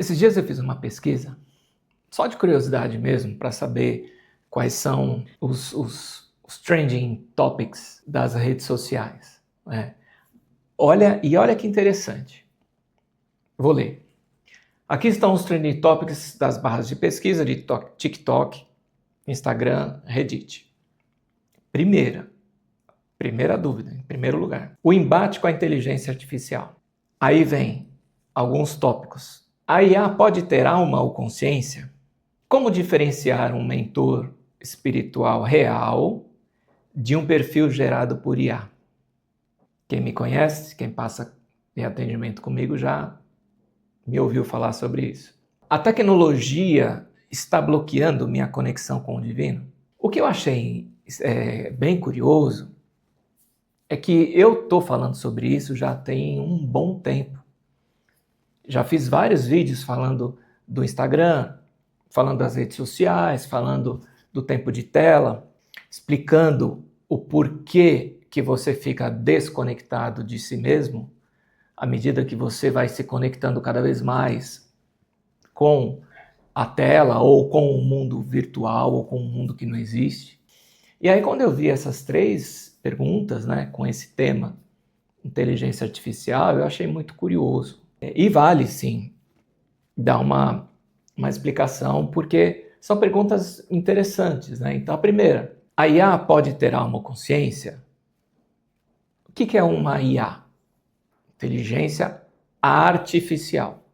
Esses dias eu fiz uma pesquisa, só de curiosidade mesmo, para saber quais são os trending topics das redes sociais, né? Olha que interessante. Vou ler. Aqui estão os trending topics das barras de pesquisa de TikTok, Instagram, Reddit. Primeira dúvida, em primeiro lugar. O embate com a inteligência artificial. Aí vem alguns tópicos. A IA pode ter alma ou consciência? Como diferenciar um mentor espiritual real de um perfil gerado por IA? Quem me conhece, quem passa em atendimento comigo já me ouviu falar sobre isso. A tecnologia está bloqueando minha conexão com o divino? O que eu achei bem curioso é que eu estou falando sobre isso já tem um bom tempo. Já fiz vários vídeos falando do Instagram, falando das redes sociais, falando do tempo de tela, explicando o porquê que você fica desconectado de si mesmo à medida que você vai se conectando cada vez mais com a tela ou com o mundo virtual ou com o mundo que não existe. E aí quando eu vi essas três perguntas, né, com esse tema, inteligência artificial, eu achei muito curioso. E vale sim dar uma explicação, porque são perguntas interessantes, né? Então a primeira, a IA pode ter alma ou consciência? O que é uma IA? Inteligência artificial.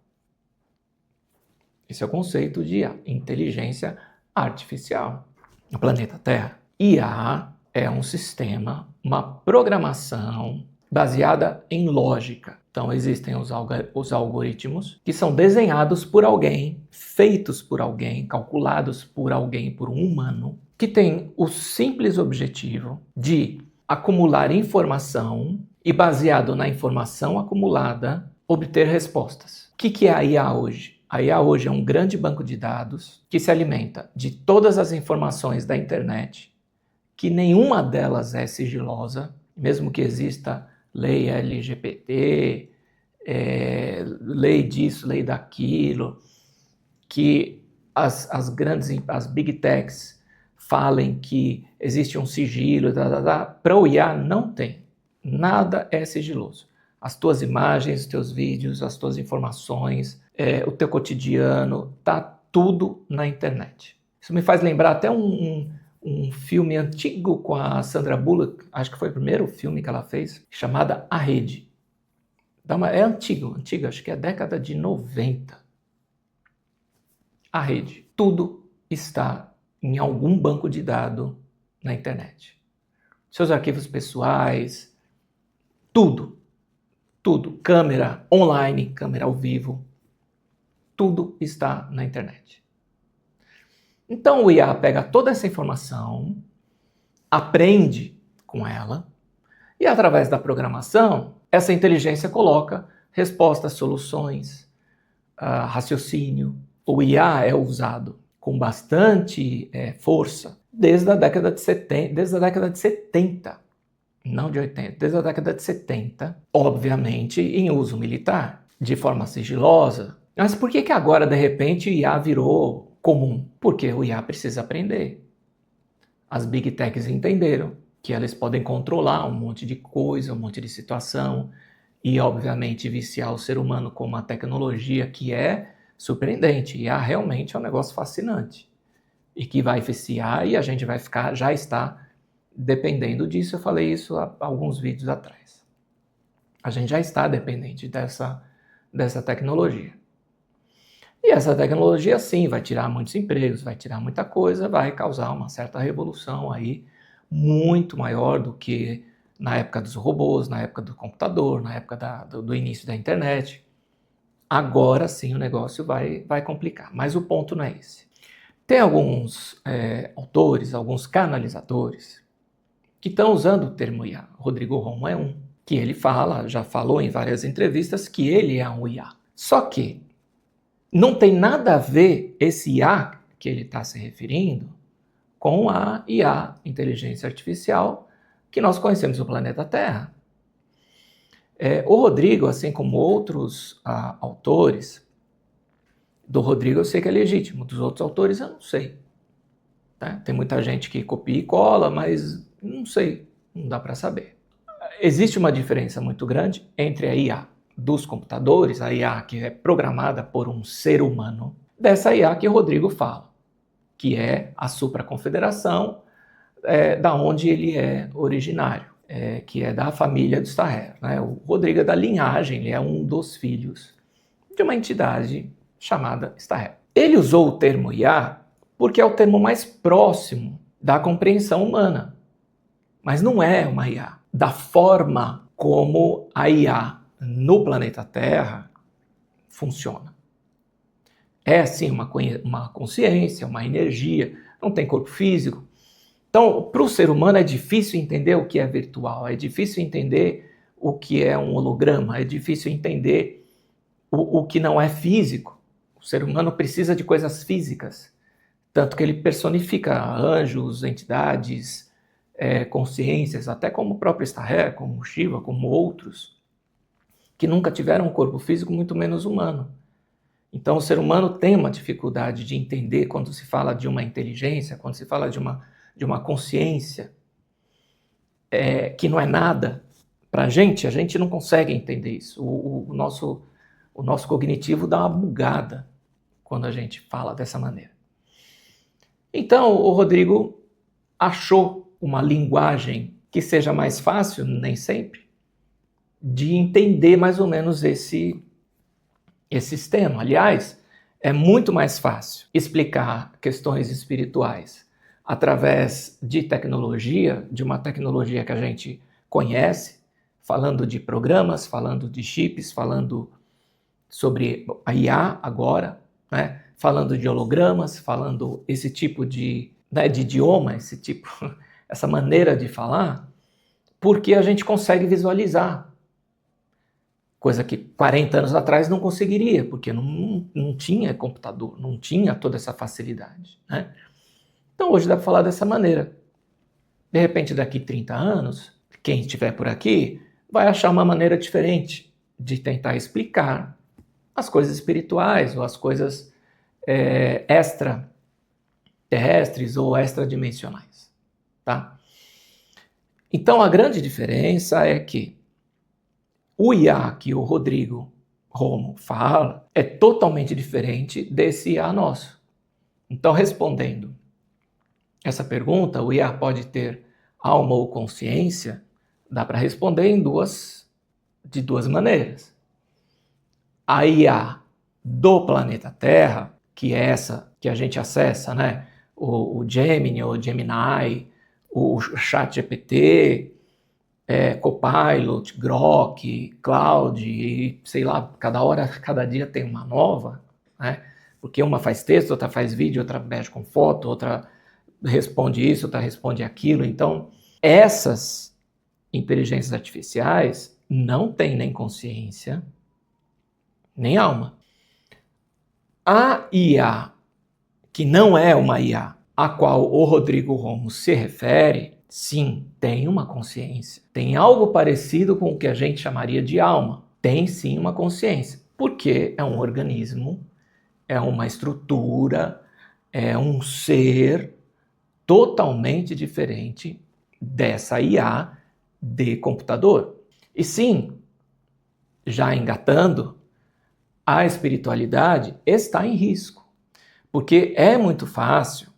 Esse é o conceito de IA, inteligência artificial. No planeta Terra, IA é um sistema, uma programação baseada em lógica. Então existem os algoritmos que são desenhados por alguém, feitos por alguém, calculados por alguém, por um humano, que tem o simples objetivo de acumular informação e, baseado na informação acumulada, obter respostas. O que é a IA hoje? A IA hoje é um grande banco de dados que se alimenta de todas as informações da internet, que nenhuma delas é sigilosa, mesmo que exista lei LGBT, lei disso, lei daquilo, que as big techs falem que existe um sigilo, para o IA não tem. Nada é sigiloso. As tuas imagens, os teus vídeos, as tuas informações, o teu cotidiano, tá tudo na internet. Isso me faz lembrar até um filme antigo com a Sandra Bullock, acho que foi o primeiro filme que ela fez, chamada A Rede. É antigo, acho que é a década de 90. A Rede. Tudo está em algum banco de dados na internet. Seus arquivos pessoais, tudo. Câmera online, câmera ao vivo, tudo está na internet. Então o IA pega toda essa informação, aprende com ela, e através da programação, essa inteligência coloca respostas, soluções, raciocínio. O IA é usado com bastante força desde a década de 70, não de 80, desde a década de 70, obviamente em uso militar, de forma sigilosa. Mas por que agora, de repente, o IA virou comum? Porque o IA precisa aprender. As big techs entenderam que elas podem controlar um monte de coisa, um monte de situação e, obviamente, viciar o ser humano com uma tecnologia que é surpreendente. IA realmente é um negócio fascinante e que vai viciar e a gente vai ficar, já está dependendo disso. Eu falei isso há alguns vídeos atrás. A gente já está dependente dessa tecnologia. E essa tecnologia, sim, vai tirar muitos empregos, vai tirar muita coisa, vai causar uma certa revolução aí, muito maior do que na época dos robôs, na época do computador, na época do início da internet. Agora sim o negócio vai complicar, mas o ponto não é esse. Tem alguns autores, alguns canalizadores, que estão usando o termo IA. Rodrigo Romo é um, que ele já falou em várias entrevistas que ele é um IA. Só que não tem nada a ver esse IA que ele está se referindo com a IA, inteligência artificial, que nós conhecemos no planeta Terra. O Rodrigo, assim como outros autores, Do Rodrigo eu sei que é legítimo, dos outros autores eu não sei. Né? Tem muita gente que copia e cola, mas não sei, não dá para saber. Existe uma diferença muito grande entre a IA dos computadores, a IA que é programada por um ser humano, dessa IA que o Rodrigo fala, que é a supraconfederação, da onde ele é originário, que é da família do Staher. Né? O Rodrigo é da linhagem, ele é um dos filhos de uma entidade chamada Staher. Ele usou o termo IA porque é o termo mais próximo da compreensão humana, mas não é uma IA. Da forma como a IA no planeta Terra funciona. É sim uma consciência, uma energia, não tem corpo físico. Então, para o ser humano é difícil entender o que é virtual, é difícil entender o que é um holograma, é difícil entender o que não é físico. O ser humano precisa de coisas físicas, tanto que ele personifica anjos, entidades, consciências, até como o próprio Staher, como Shiva, como outros, que nunca tiveram um corpo físico, muito menos humano. Então o ser humano tem uma dificuldade de entender quando se fala de uma inteligência, quando se fala de uma consciência, que não é nada. Para a gente não consegue entender isso. O nosso cognitivo dá uma bugada quando a gente fala dessa maneira. Então o Rodrigo achou uma linguagem que seja mais fácil, nem sempre, de entender mais ou menos esse sistema. Aliás, é muito mais fácil explicar questões espirituais através de tecnologia, de uma tecnologia que a gente conhece, falando de programas, falando de chips, falando sobre a IA agora, né? Falando de hologramas, falando esse tipo de idioma, essa maneira de falar, porque a gente consegue visualizar. Coisa que 40 anos atrás não conseguiria, porque não tinha computador, não tinha toda essa facilidade. Né? Então hoje dá para falar dessa maneira. De repente, daqui 30 anos, quem estiver por aqui vai achar uma maneira diferente de tentar explicar as coisas espirituais ou as coisas extraterrestres ou extradimensionais. Tá? Então a grande diferença é que o IA que o Rodrigo Romo fala é totalmente diferente desse IA nosso. Então, respondendo essa pergunta, o IA pode ter alma ou consciência? Dá para responder de duas maneiras. A IA do planeta Terra, que é essa que a gente acessa, né? O Gemini, o Gemini, o ChatGPT, Copilot, Grok, Cloud, e sei lá, cada dia tem uma nova, né? Porque uma faz texto, outra faz vídeo, outra mexe com foto, outra responde isso, outra responde aquilo. Então, essas inteligências artificiais não têm nem consciência, nem alma. A IA, que não é uma IA, a qual o Rodrigo Romo se refere, sim, tem uma consciência. Tem algo parecido com o que a gente chamaria de alma. Tem sim uma consciência, porque é um organismo, é uma estrutura, é um ser totalmente diferente dessa IA de computador. E sim, já engatando, a espiritualidade está em risco, porque é muito fácil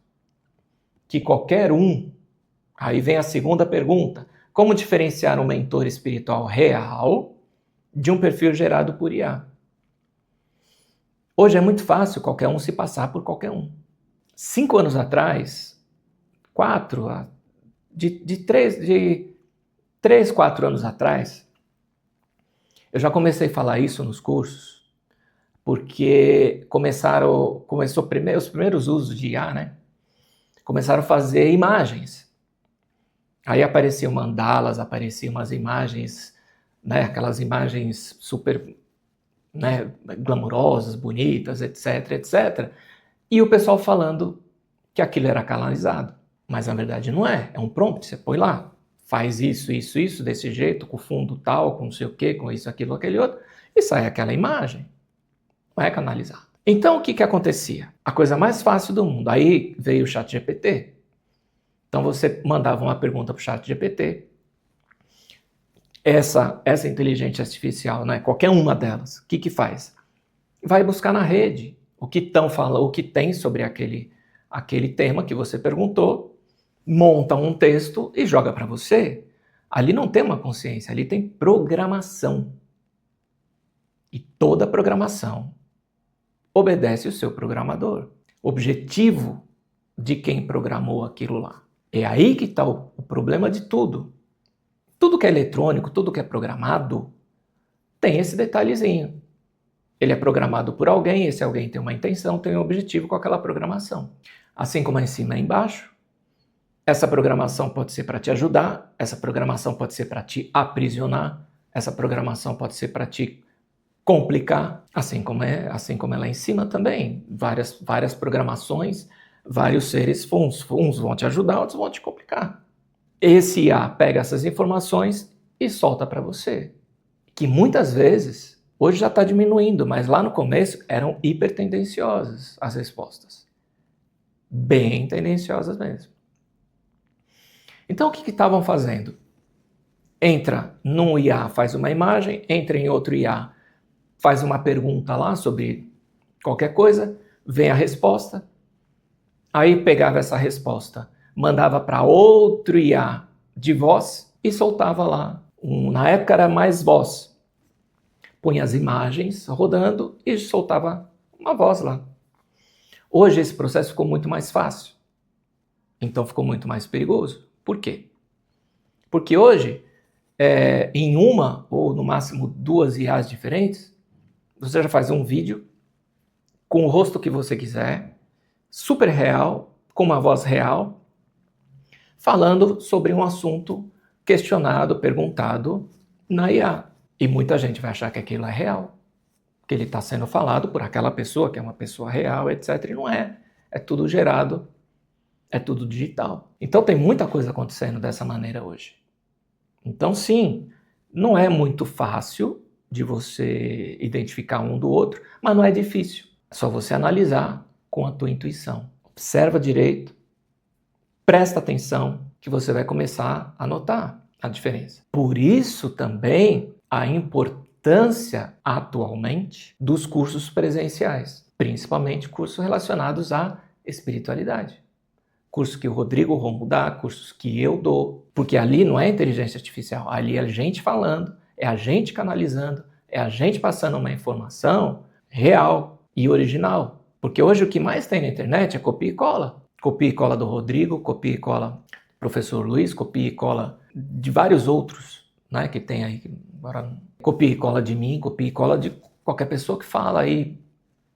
que qualquer um. Aí vem a segunda pergunta: como diferenciar um mentor espiritual real de um perfil gerado por IA? Hoje é muito fácil qualquer um se passar por qualquer um. 5 anos atrás, 3, 4 anos atrás, eu já comecei a falar isso nos cursos, porque começou os primeiros usos de IA, né? Começaram a fazer imagens. Aí apareciam mandalas, apareciam umas imagens, né, aquelas imagens super, né, glamurosas, bonitas, etc, etc. E o pessoal falando que aquilo era canalizado. Mas na verdade não é. É um prompt, você põe lá. Faz isso, isso, isso, desse jeito, com fundo tal, com não sei o quê, com isso, aquilo, aquele outro. E sai aquela imagem. Não é canalizado. Então, o que acontecia? A coisa mais fácil do mundo. Aí veio o ChatGPT. Então, você mandava uma pergunta para o ChatGPT. Essa inteligência artificial, né, qualquer uma delas, o que faz? Vai buscar na rede o que estão falando, o que tem sobre aquele tema que você perguntou, monta um texto e joga para você. Ali não tem uma consciência, ali tem programação. E toda programação obedece o seu programador. O objetivo de quem programou aquilo lá. É aí que está o problema de tudo. Tudo que é eletrônico, tudo que é programado, tem esse detalhezinho. Ele é programado por alguém, esse alguém tem uma intenção, tem um objetivo com aquela programação. Assim como é em cima e embaixo, essa programação pode ser para te ajudar, essa programação pode ser para te aprisionar, essa programação pode ser para te complicar, assim como é lá em cima também. Várias programações, vários seres, uns vão te ajudar, outros vão te complicar. Esse IA pega essas informações e solta para você. Que muitas vezes, hoje já está diminuindo, mas lá no começo eram hipertendenciosas as respostas. Bem tendenciosas mesmo. Então o que estavam fazendo? Entra num IA, faz uma imagem, entra em outro IA, faz uma pergunta lá sobre qualquer coisa, vem a resposta, aí pegava essa resposta, mandava para outro IA de voz e soltava lá. Na época era mais voz. Punha as imagens rodando e soltava uma voz lá. Hoje esse processo ficou muito mais fácil. Então ficou muito mais perigoso. Por quê? Porque hoje, em uma ou no máximo 2 IAs diferentes, você já faz um vídeo com o rosto que você quiser, super real, com uma voz real, falando sobre um assunto questionado, perguntado na IA. E muita gente vai achar que aquilo é real, que ele está sendo falado por aquela pessoa, que é uma pessoa real, etc. E não é. É tudo gerado, é tudo digital. Então tem muita coisa acontecendo dessa maneira hoje. Então sim, não é muito fácil de você identificar um do outro, mas não é difícil. É só você analisar com a tua intuição. Observa direito, presta atenção, que você vai começar a notar a diferença. Por isso também a importância atualmente dos cursos presenciais, principalmente cursos relacionados à espiritualidade. Cursos que o Rodrigo Romo dá, cursos que eu dou, porque ali não é inteligência artificial, ali é a gente falando, é a gente canalizando, é a gente passando uma informação real e original. Porque hoje o que mais tem na internet é copia e cola. Copia e cola do Rodrigo, copia e cola do professor Luiz, copia e cola de vários outros, né, que tem aí. Agora, copia e cola de mim, copia e cola de qualquer pessoa que fala aí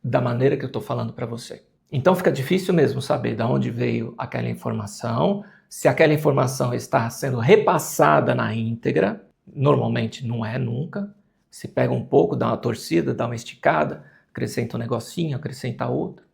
da maneira que eu estou falando para você. Então fica difícil mesmo saber de onde veio aquela informação, se aquela informação está sendo repassada na íntegra. Normalmente não é nunca. Se pega um pouco, dá uma torcida, dá uma esticada, acrescenta um negocinho, acrescenta outro.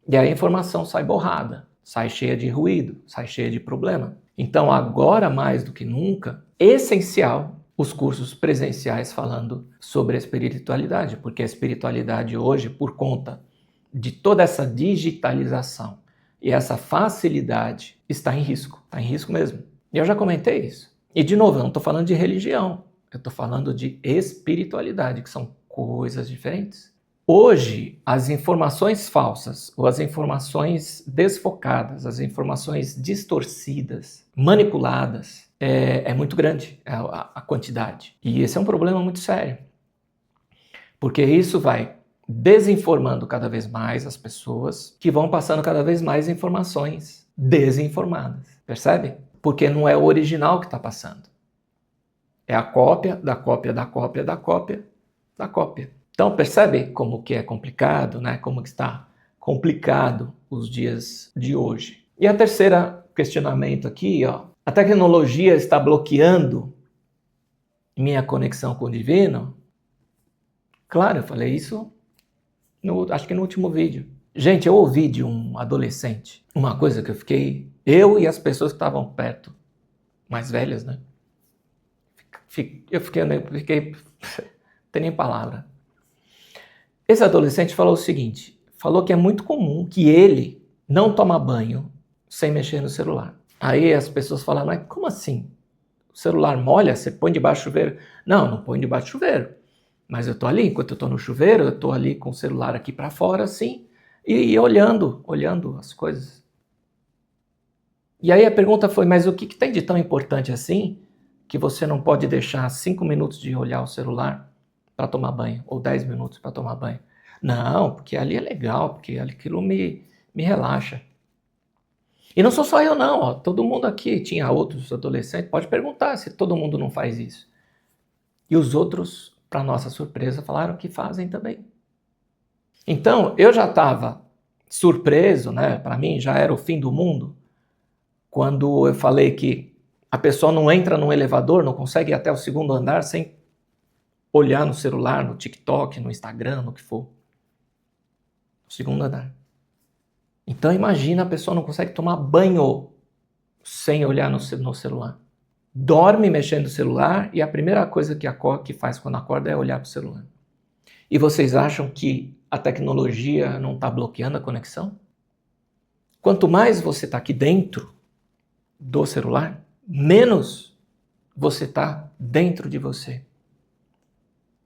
E aí a informação sai borrada, sai cheia de ruído, sai cheia de problema. Então agora mais do que nunca, essencial os cursos presenciais falando sobre a espiritualidade, porque a espiritualidade hoje, por conta de toda essa digitalização e essa facilidade, está em risco mesmo. E eu já comentei isso. E de novo, eu não estou falando de religião, eu estou falando de espiritualidade, que são coisas diferentes. Hoje, as informações falsas, ou as informações desfocadas, as informações distorcidas, manipuladas, é muito grande a quantidade. E esse é um problema muito sério. Porque isso vai desinformando cada vez mais as pessoas, que vão passando cada vez mais informações desinformadas. Percebe? Porque não é o original que está passando. É a cópia da cópia da cópia da cópia da cópia. Então percebe como que é complicado, né? Como que está complicado os dias de hoje. E a terceira questionamento aqui, ó. A tecnologia está bloqueando minha conexão com o divino? Claro, eu falei isso acho que no último vídeo. Gente, eu ouvi de um adolescente uma coisa que eu e as pessoas que estavam perto, mais velhas, né? Eu fiquei, não tem nem palavra. Esse adolescente falou o seguinte, falou que é muito comum que ele não toma banho sem mexer no celular. Aí as pessoas falaram, mas como assim? O celular molha, você põe debaixo do chuveiro? Não, não põe debaixo do chuveiro. Mas eu tô ali, enquanto eu tô no chuveiro, eu tô ali com o celular aqui para fora, assim, e olhando as coisas. E aí a pergunta foi, mas o que tem de tão importante assim que você não pode deixar 5 minutos de olhar o celular para tomar banho, ou 10 minutos para tomar banho? Não, porque ali é legal, porque aquilo me relaxa. E não sou só eu não, ó, todo mundo aqui, tinha outros adolescentes, pode perguntar se todo mundo não faz isso. E os outros, para nossa surpresa, falaram que fazem também. Então, eu já estava surpreso, né? Para mim já era o fim do mundo, quando eu falei que a pessoa não entra num elevador, não consegue ir até o segundo andar sem olhar no celular, no TikTok, no Instagram, no que for. O segundo andar. Então imagina, a pessoa não consegue tomar banho sem olhar no celular. Dorme mexendo no celular e a primeira coisa que faz quando acorda é olhar para o celular. E vocês acham que a tecnologia não está bloqueando a conexão? Quanto mais você está aqui dentro do celular, menos você está dentro de você.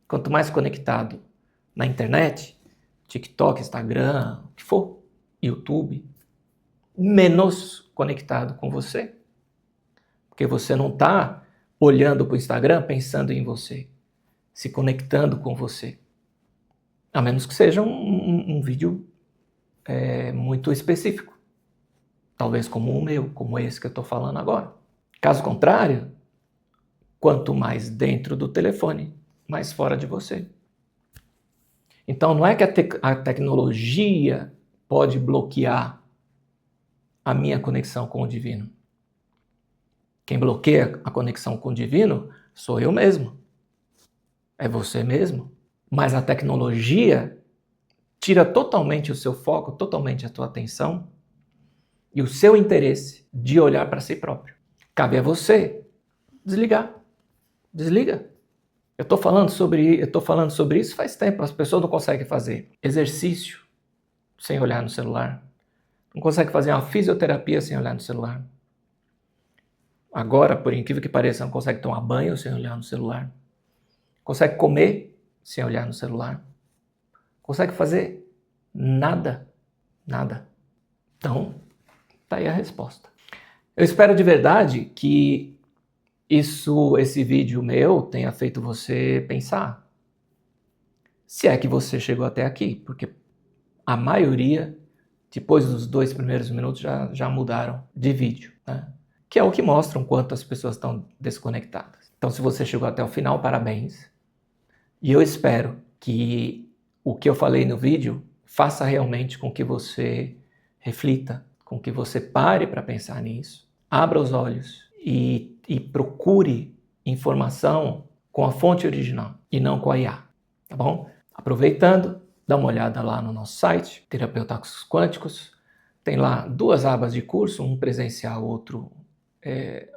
Quanto mais conectado na internet, TikTok, Instagram, o que for, YouTube, menos conectado com você. Porque você não está olhando para o Instagram pensando em você, se conectando com você. A menos que seja um vídeo muito específico. Talvez como o meu, como esse que eu estou falando agora. Caso contrário, quanto mais dentro do telefone, mais fora de você. Então não é que a tecnologia pode bloquear a minha conexão com o divino. Quem bloqueia a conexão com o divino sou eu mesmo. É você mesmo. Mas a tecnologia tira totalmente o seu foco, totalmente a tua atenção e o seu interesse de olhar para si próprio. Cabe a você desligar. Desliga. Eu estou falando sobre isso faz tempo. As pessoas não conseguem fazer exercício sem olhar no celular. Não conseguem fazer uma fisioterapia sem olhar no celular. Agora, por incrível que pareça, não consegue tomar banho sem olhar no celular. Consegue comer sem olhar no celular. Consegue fazer nada. Nada. Então, tá aí a resposta. Eu espero de verdade que esse vídeo meu tenha feito você pensar. Se é que você chegou até aqui, porque a maioria, depois dos 2 primeiros minutos, já mudaram de vídeo, né? Que é o que mostra o quanto as pessoas estão desconectadas. Então, se você chegou até o final, parabéns. E eu espero que o que eu falei no vídeo faça realmente com que você reflita, com que você pare para pensar nisso, abra os olhos e procure informação com a fonte original e não com a IA, tá bom? Aproveitando, dá uma olhada lá no nosso site, Terapeutas Quânticos. Tem lá 2 abas de curso, um presencial, outro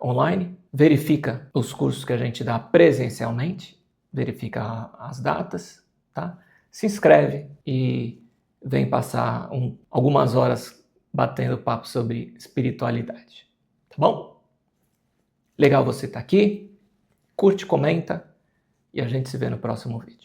online. Verifica os cursos que a gente dá presencialmente, verifica as datas, tá? Se inscreve e vem passar algumas horas batendo papo sobre espiritualidade, tá bom? Legal você estar aqui, curte, comenta e a gente se vê no próximo vídeo.